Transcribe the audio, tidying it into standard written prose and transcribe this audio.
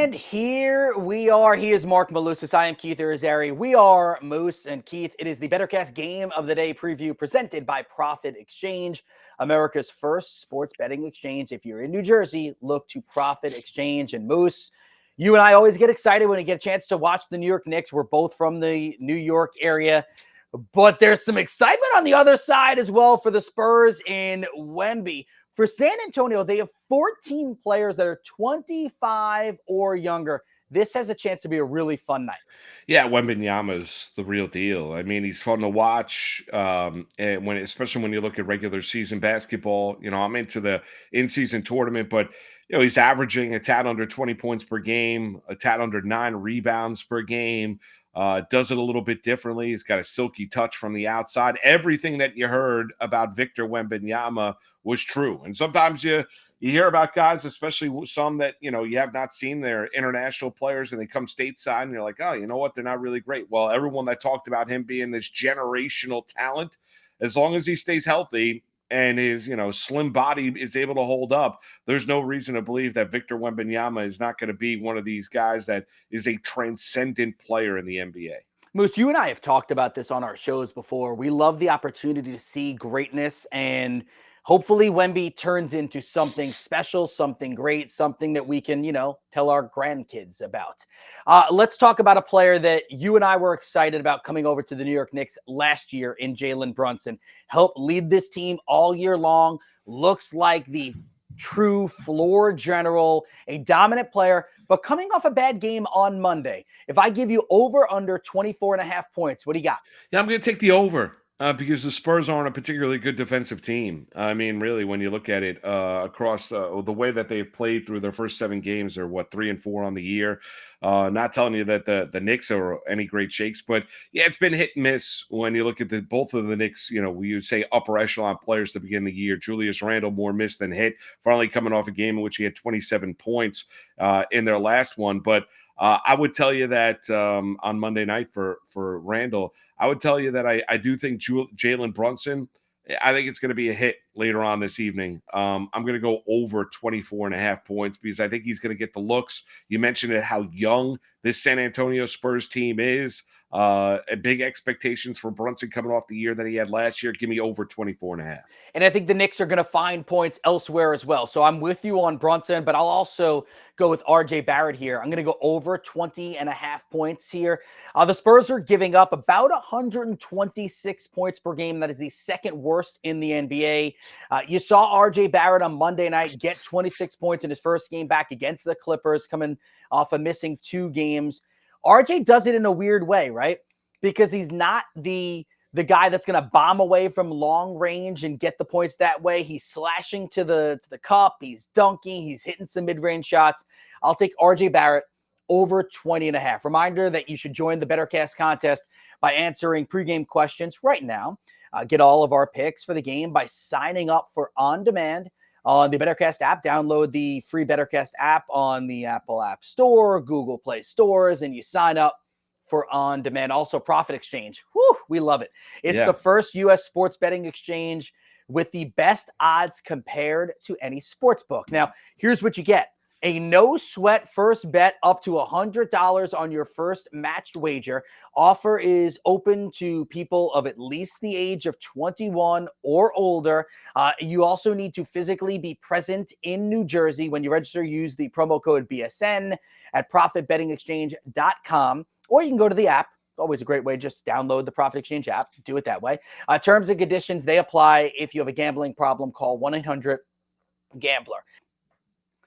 And here we are. He is Marc Malusis. I am Keith Irizarry. We are Moose and Keith. It is the BettorCast Game of the Day preview presented by Profit Exchange, America's first sports betting exchange. If you're in New Jersey, look to Profit Exchange. And Moose, you and I always get excited when we get a chance to watch the New York Knicks. We're both from the New York area. But there's some excitement on the other side as well for the Spurs in Wemby. For San Antonio, they have 14 players that are 25 or younger. This has a chance to be a really fun night. Yeah, Wembanyama is the real deal. I mean, he's fun to watch, and especially when you look at regular season basketball. You know, I'm into the in-season tournament, but he's averaging a tad under 20 points per game, a tad under 9 rebounds per game. Does it a little bit differently. He's got a silky touch from the outside. Everything that you heard about Victor Wembanyama was true. And sometimes you hear about guys, especially some that, you have not seen, their international players, and they come stateside and you're like, oh, you know what? They're not really great. Well, everyone that talked about him being this generational talent, as long as he stays healthy and his, slim body is able to hold up, there's no reason to believe that Victor Wembanyama is not going to be one of these guys that is a transcendent player in the NBA. Moose, you and I have talked about this on our shows before. We love the opportunity to see greatness, and hopefully Wemby turns into something special, something great, something that we can, tell our grandkids about. Let's talk about a player that you and I were excited about coming over to the New York Knicks last year in Jalen Brunson. Helped lead this team all year long. Looks like the true floor general, a dominant player, but coming off a bad game on Monday. If I give you over under 24.5 points, what do you got? Yeah, I'm going to take the over. Because the Spurs aren't a particularly good defensive team. I mean, really, when you look at it across the way that they've played through their first 7 games, they're 3-4 on the year. Not telling you that the Knicks are any great shakes, but yeah, it's been hit and miss when you look at both of the Knicks. We would say upper echelon players to begin the year. Julius Randle, more miss than hit. Finally coming off a game in which he had 27 points in their last one, but. I would tell you that on Monday night for Randle, I would tell you that I do think Jalen Brunson, I think it's going to be a hit later on this evening. I'm going to go over 24.5 points because I think he's going to get the looks. You mentioned it, how young this San Antonio Spurs team is. Big expectations for Brunson coming off the year that he had last year. Give me over 24.5. And I think the Knicks are going to find points elsewhere as well. So I'm with you on Brunson, but I'll also go with RJ Barrett here. I'm going to go over 20.5 points here. The Spurs are giving up about 126 points per game. That is the second worst in the NBA. You saw RJ Barrett on Monday night get 26 points in his first game back against the Clippers, coming off of missing 2 games. RJ does it in a weird way, right? Because he's not the guy that's going to bomb away from long range and get the points that way. He's slashing to the cup. He's dunking. He's hitting some mid-range shots. I'll take RJ Barrett over 20.5. Reminder that you should join the BettorCast contest by answering pregame questions right now. Get all of our picks for the game by signing up for On Demand on the BettorCast app. Download the free BettorCast app on the Apple App Store, Google Play stores, and you sign up for On Demand. Also, Profit Exchange. Whew, we love it. It's the first U.S. sports betting exchange with the best odds compared to any sports book. Now, here's what you get. A no-sweat first bet up to $100 on your first matched wager. Offer is open to people of at least the age of 21 or older. You also need to physically be present in New Jersey. When you register, use the promo code BSN at profitbettingexchange.com, or you can go to the app. Always a great way. Just download the Profit Exchange app. Do it that way. Terms and conditions, they apply. If you have a gambling problem, call 1-800-GAMBLER.